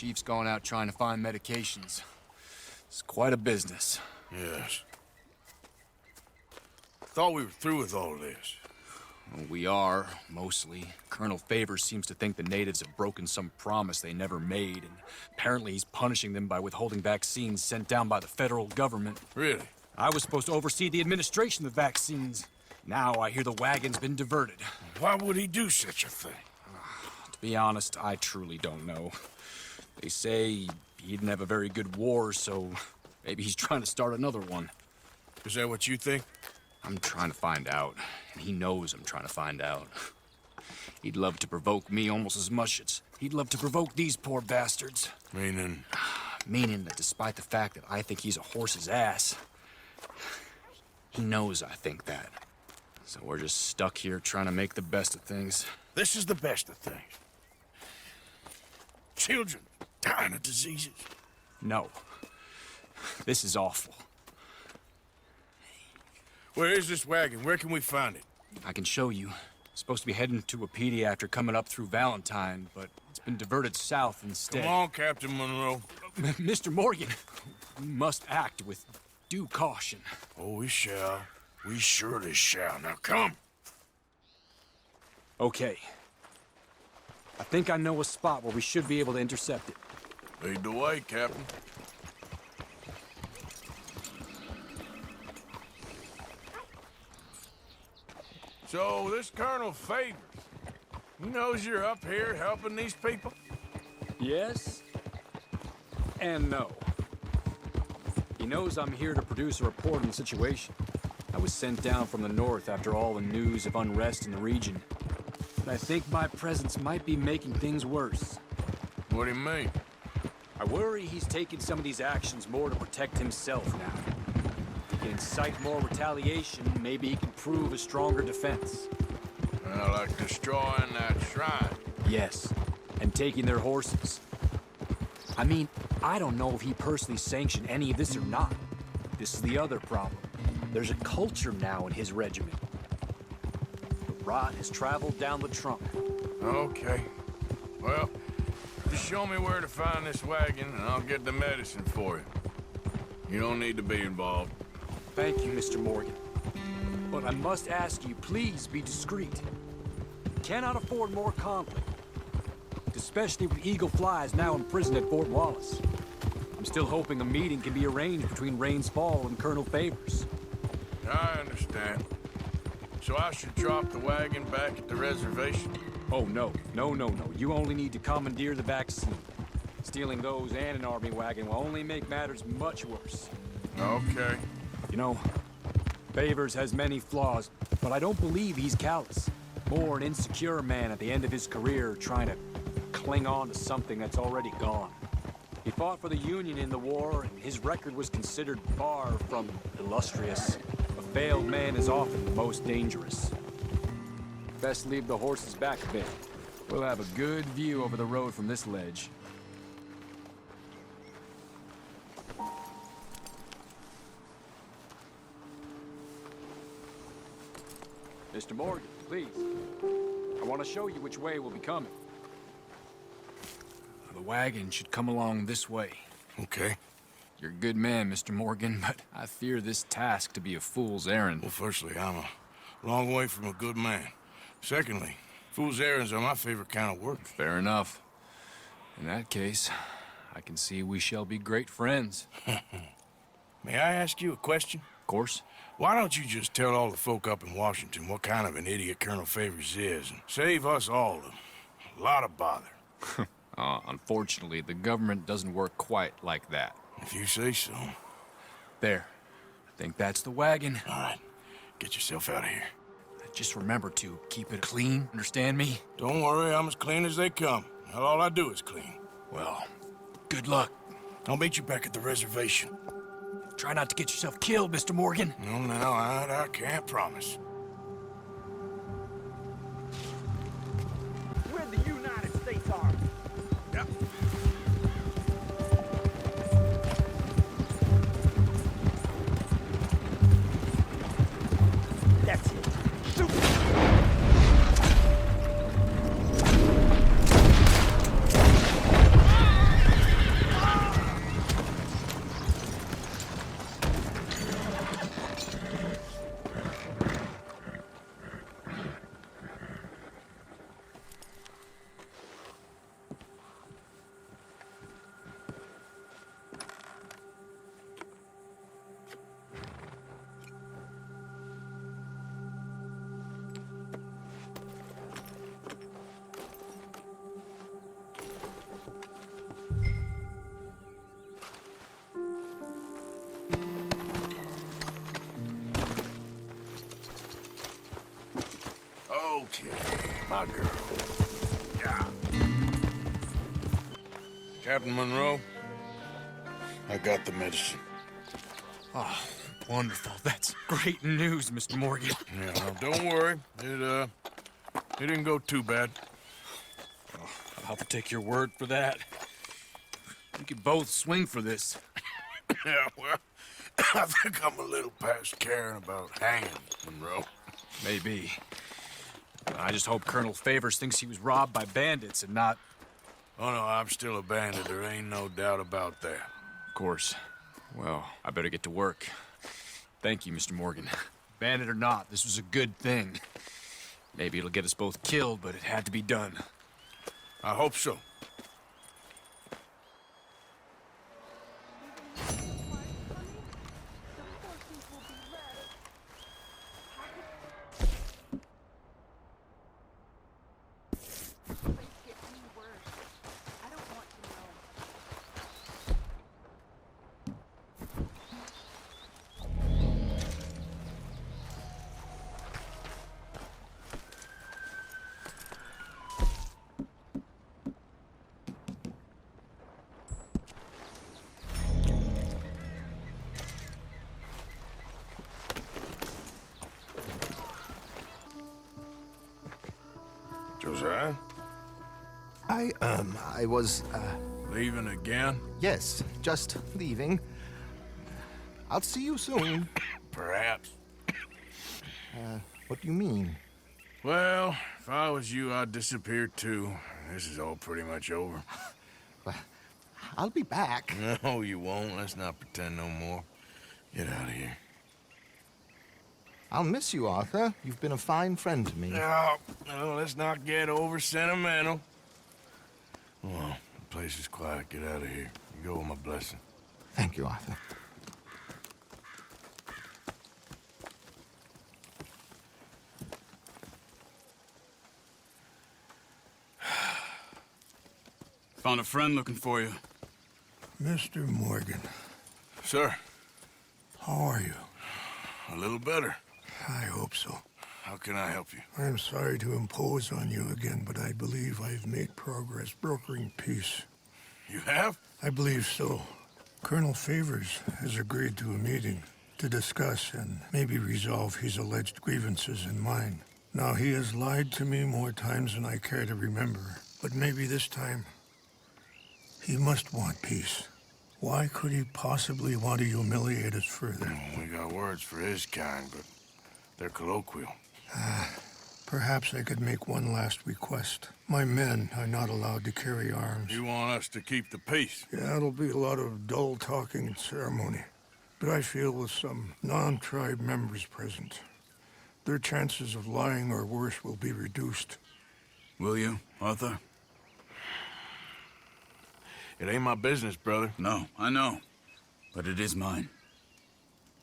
Chief's gone out trying to find medications. It's quite a business. Yes. Thought we were through with all this. Well, we are, mostly. Colonel Favors seems to think the natives have broken some promise they never made, and apparently he's punishing them by withholding vaccines sent down by the federal government. Really? I was supposed to oversee the administration of the vaccines. Now I hear the wagon's been diverted. Why would he do such a thing? To be honest, I truly don't know. They say he didn't have a very good war, so maybe he's trying to start another one. Is that what you think? I'm trying to find out, and he knows I'm trying to find out. He'd love to provoke me almost as much as he'd love to provoke these poor bastards. Meaning? Meaning that despite the fact that I think he's a horse's ass, he knows I think that. So we're just stuck here trying to make the best of things. This is the best of things. Children dying of diseases. No. This is awful. Where is this wagon? Where can we find it? I can show you. It's supposed to be heading to Wapiti after coming up through Valentine, but it's been diverted south instead. Come on, Captain Monroe. Mr. Morgan, we must act with due caution. Oh, we shall. We surely shall. Now come. Okay. I think I know a spot where we should be able to intercept it. Lead the way, Captain. So, this Colonel Favors, he knows you're up here helping these people? Yes and no. He knows I'm here to produce a report on the situation. I was sent down from the north after all the news of unrest in the region. But I think my presence might be making things worse. What do you mean? I worry he's taking some of these actions more to protect himself now. If he can incite more retaliation, maybe he can prove a stronger defense. Like destroying that shrine. Yes, and taking their horses. I mean, I don't know if he personally sanctioned any of this or not. This is the other problem. There's a culture now in his regiment. The rot has traveled down the trunk. Okay. Well, just show me where to find this wagon, and I'll get the medicine for you. You don't need to be involved. Thank you, Mr. Morgan. But I must ask you, please be discreet. Cannot afford more conflict. Especially with Eagle Flies now imprisoned at Fort Wallace. I'm still hoping a meeting can be arranged between Rains Fall and Colonel Favors. I understand. So I should drop the wagon back at the reservation? Oh, no. No. You only need to commandeer the vaccine. Stealing those and an army wagon will only make matters much worse. Okay. You know, Favors has many flaws, but I don't believe he's callous. More an insecure man at the end of his career trying to cling on to something that's already gone. He fought for the Union in the war, and his record was considered far from illustrious. A failed man is often the most dangerous. Best leave the horses back a bit. We'll have a good view over the road from this ledge. Mr. Morgan, please. I want to show you which way we'll be coming. The wagon should come along this way. Okay. You're a good man, Mr. Morgan, but I fear this task to be a fool's errand. Well, firstly, I'm a long way from a good man. Secondly, fool's errands are my favorite kind of work. Fair enough. In that case, I can see we shall be great friends. May I ask you a question? Of course. Why don't you just tell all the folk up in Washington what kind of an idiot Colonel Favors is, and save us all a lot of bother? Unfortunately, the government doesn't work quite like that. If you say so. There. I think that's the wagon. All right. Get yourself out of here. Just remember to keep it clean, understand me? Don't worry, I'm as clean as they come. Not all I do is clean. Well, good luck. I'll meet you back at the reservation. Try not to get yourself killed, Mr. Morgan. No, now, I can't promise. Where the United States Army. Yep. That's it. Shoot! my girl. Yeah. Captain Monroe, I got the medicine. Oh, wonderful. That's great news, Mr. Morgan. Yeah, now, don't worry. It didn't go too bad. I'll have to take your word for that. We could both swing for this. Yeah, well, I think I'm a little past caring about hanging, Monroe. Maybe. I just hope Colonel Favors thinks he was robbed by bandits and not... Oh, no, I'm still a bandit. There ain't no doubt about that. Of course. Well, I better get to work. Thank you, Mr. Morgan. Bandit or not, this was a good thing. Maybe it'll get us both killed, but it had to be done. I hope so. Josiah? I was, Leaving again? yes, just leaving. I'll see you soon. Perhaps. What do you mean? Well, if I was you, I'd disappear too. This is all pretty much over. Well, I'll be back. No, you won't. Let's not pretend no more. Get out of here. I'll miss you, Arthur. You've been a fine friend to me. No, let's not get over sentimental. Well, the place is quiet. Get out of here. You go with my blessing. Thank you, Arthur. Found a friend looking for you. Mr. Morgan, Sir, how are you? a little better. I hope so. How can I help you? I'm sorry to impose on you again, but I believe I've made progress brokering peace. You have? I believe so. Colonel Favors has agreed to a meeting to discuss and maybe resolve his alleged grievances and mine. Now, he has lied to me more times than I care to remember, but maybe this time he must want peace. Why could he possibly want to humiliate us further? We got words for his kind, but they're colloquial. Perhaps I could make one last request. My men are not allowed to carry arms. You want us to keep the peace? Yeah, it'll be a lot of dull talking and ceremony. But I feel with some non-tribe members present, their chances of lying or worse will be reduced. Will you, Arthur? It ain't my business, brother. No, I know. But it is mine.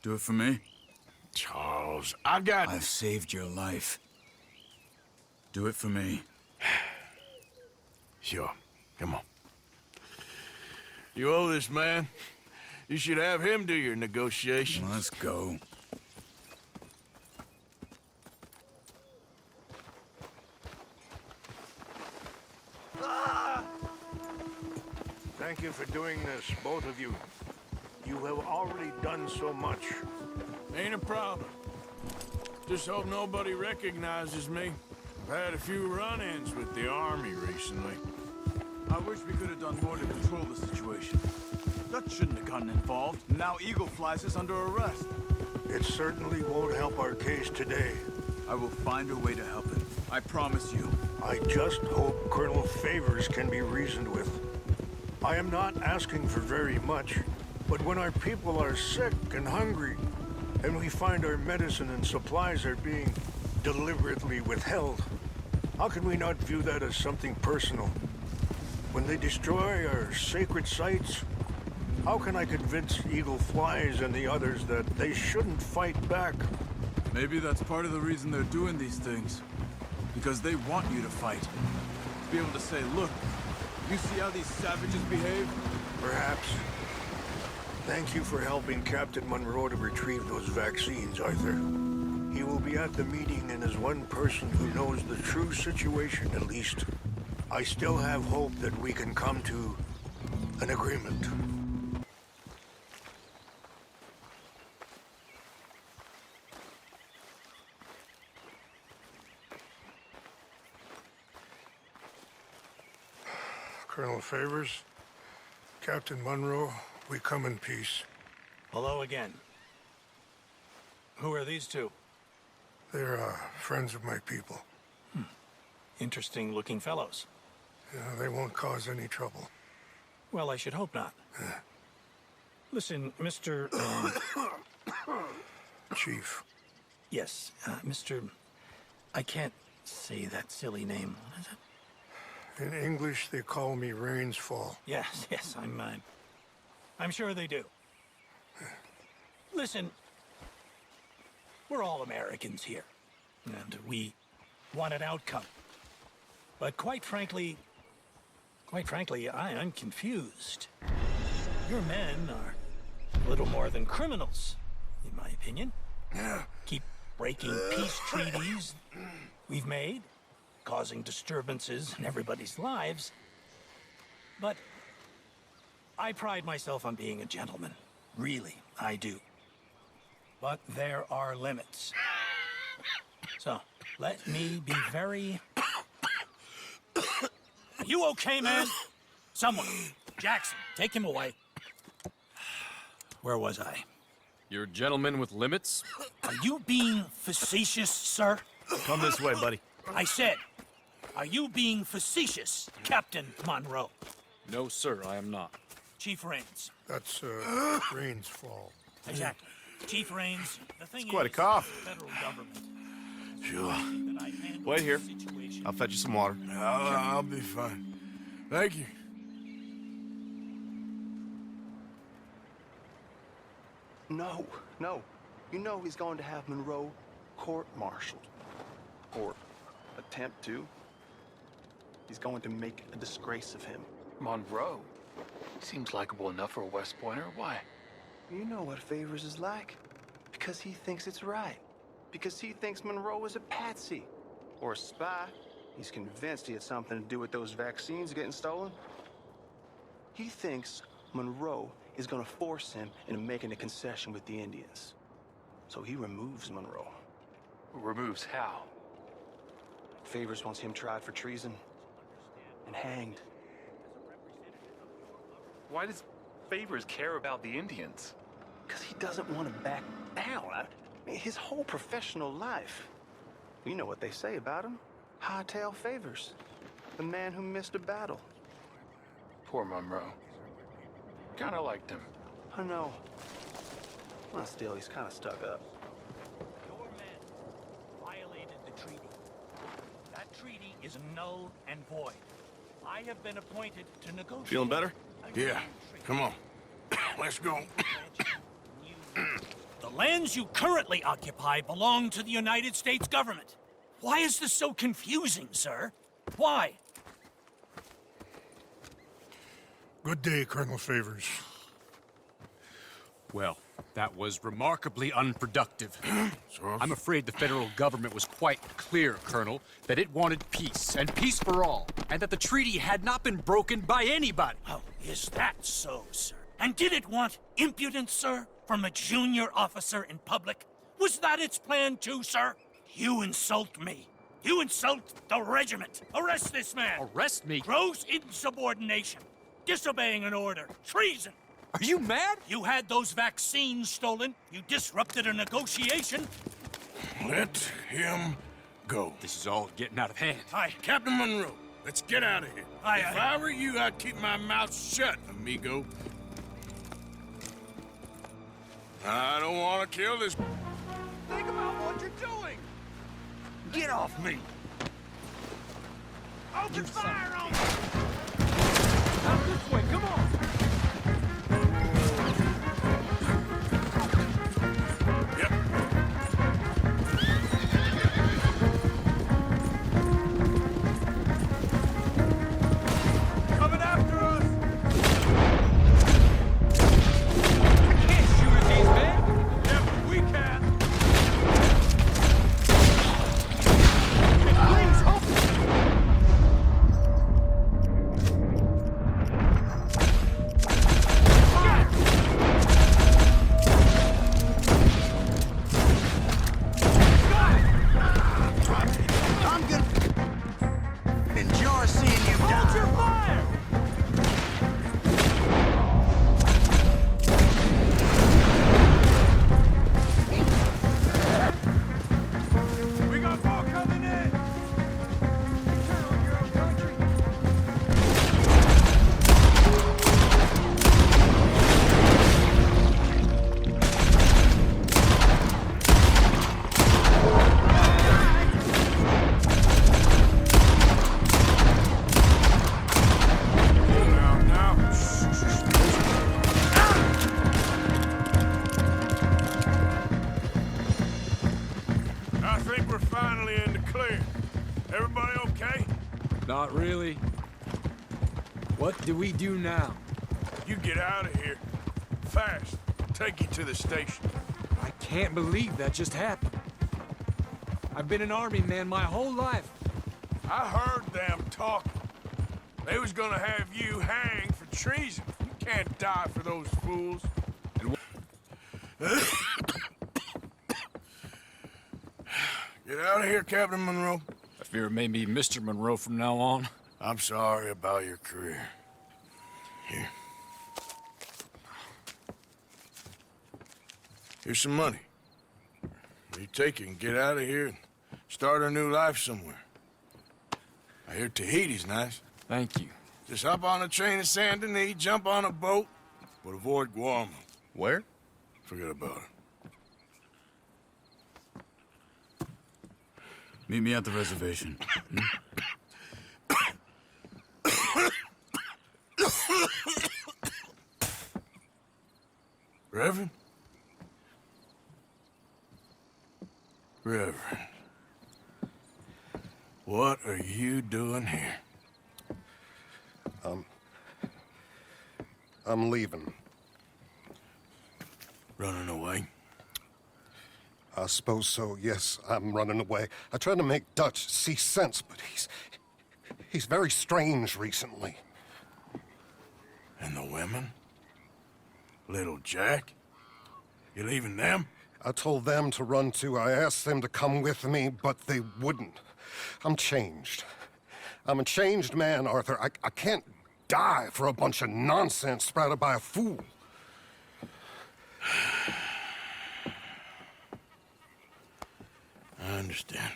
Do it for me? Charles, I got... I've saved your life. Do it for me. Sure. Come on. You owe this man. You should have him do your negotiations. Let's go. Thank you for doing this, both of you. You have already done so much. Ain't a problem. Just hope nobody recognizes me. I've had a few run-ins with the army recently. I wish we could have done more to control the situation. Dutch shouldn't have gotten involved. Now Eagle Flies is under arrest. It certainly won't help our case today. I will find a way to help him. I promise you. I just hope Colonel Favors can be reasoned with. I am not asking for very much, but when our people are sick and hungry, and we find our medicine and supplies are being deliberately withheld, how can we not view that as something personal? When they destroy our sacred sites, how can I convince Eagle Flies and the others that they shouldn't fight back? Maybe that's part of the reason they're doing these things. Because they want you to fight. To be able to say, look, you see how these savages behave? Perhaps. Thank you for helping Captain Monroe to retrieve those vaccines, Arthur. He will be at the meeting and is one person who knows the true situation, at least. I still have hope that we can come to an agreement. Colonel Favors, Captain Monroe, we come in peace. Hello again. Who are these two? They're friends of my people. Interesting looking fellows. Yeah, they won't cause any trouble. Well, I should hope not. Listen, Mr. Chief. Yes, Mr. I can't say that silly name. What is it? In English, they call me Rains Fall. Yes, I'm sure they do. Listen, we're all Americans here, and we want an outcome. But quite frankly, I'm confused. Your men are a little more than criminals, in my opinion. Keep breaking peace treaties we've made, causing disturbances in everybody's lives. But I pride myself on being a gentleman. Really, I do. But there are limits. So, let me be very... Are you okay, man? Someone. Jackson, take him away. Where was I? You're a gentleman with limits? Are you being facetious, sir? Come this way, buddy. I said, are you being facetious, Captain Monroe? No, sir, I am not. Chief Rains. That's, Rains Fall. Exactly. Chief Rains, the thing It's quite a is, cough. the federal government. Sure. that I handle Wait here. the situation. I'll fetch you some water. I'll be fine. Thank you. No. You know he's going to have Monroe court-martialed. Or attempt to. He's going to make a disgrace of him. Monroe? Seems likable enough for a West Pointer. Why? You know what Favors is like. Because he thinks it's right. Because he thinks Monroe is a patsy. Or a spy. He's convinced he had something to do with those vaccines getting stolen. He thinks Monroe is gonna force him into making a concession with the Indians. So he removes Monroe. Removes how? Favors wants him tried for treason and hanged. Why does Favors care about the Indians? Because he doesn't want to back down. I mean, his whole professional life. You know what they say about him. Hightail Favors. The man who missed a battle. Poor Monroe. Kinda liked him. I know. Well, still, he's kind of stuck up. Your men violated the treaty. That treaty is null and void. I have been appointed to negotiate. Feeling better? Yeah, come on. Let's go. The lands you currently occupy belong to the United States government. Why is this so confusing, sir? Why? Good day, Colonel Favors. Well, that was remarkably unproductive. So, I'm afraid the federal government was quite clear, Colonel, that it wanted peace, and peace for all, and that the treaty had not been broken by anybody. Oh, is that so, sir? And did it want impudence, sir, from a junior officer in public? Was that its plan too, sir? You insult me. You insult the regiment. Arrest this man. Arrest me? Gross insubordination. Disobeying an order. Treason. Are you mad? You had those vaccines stolen. You disrupted a negotiation. let him go. This is all getting out of hand. Captain Monroe, let's get out of here. If I were you, I'd keep my mouth shut, amigo. I don't want to kill this. Think about what you're doing! Get off me! Open fire on me! Out this way, come on! Yep. Coming after us! I can't shoot at these men! Yeah, but we can! Not really. What do we do now? You get out of here. Fast. Take you to the station. I can't believe that just happened. I've been an army man my whole life. I heard them talking. They was gonna have you hanged for treason. You can't die for those fools. Get out of here, Captain Monroe. I fear it may be Mr. Monroe from now on. I'm sorry about your career. Here. Here's some money. You take it and get out of here and start a new life somewhere. I hear Tahiti's nice. Thank you. Just hop on a train to Saint Denis, jump on a boat, but avoid Guam. Where? Forget about it. Meet me at the reservation. Reverend? Reverend. What are you doing here? I'm leaving. Running away? I suppose so, yes. I'm running away. I tried to make Dutch see sense, but he's very strange recently. And the women? Little Jack? You leaving them? I told them to run too. I asked them to come with me, but they wouldn't. I'm changed. I'm a changed man, Arthur. I can't die for a bunch of nonsense sprouted by a fool. I understand.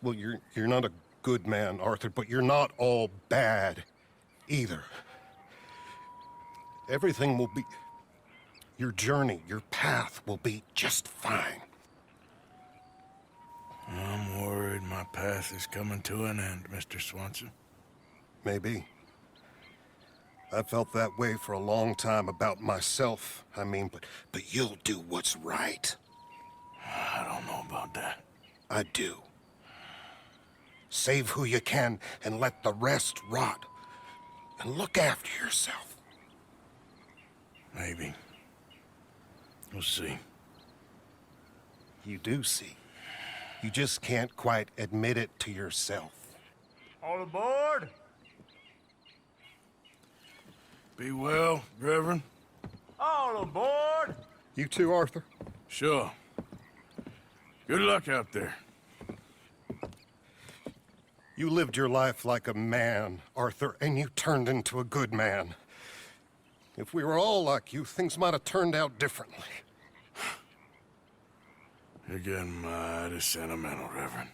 You're not a good man, Arthur, but you're not all bad either. Everything will be... Your journey, your path will be just fine. I'm worried my path is coming to an end, Mr. Swanson. Maybe. I felt that way for a long time about myself, I mean, but you'll do what's right. I don't know about that. I do. Save who you can and let the rest rot. And look after yourself. Maybe. We'll see. You do see. You just can't quite admit it to yourself. All aboard? Be well, Reverend. All aboard? You too, Arthur? Sure. Good luck out there. You lived your life like a man, Arthur, and you turned into a good man. If we were all like you, things might have turned out differently. You're getting mighty sentimental, Reverend.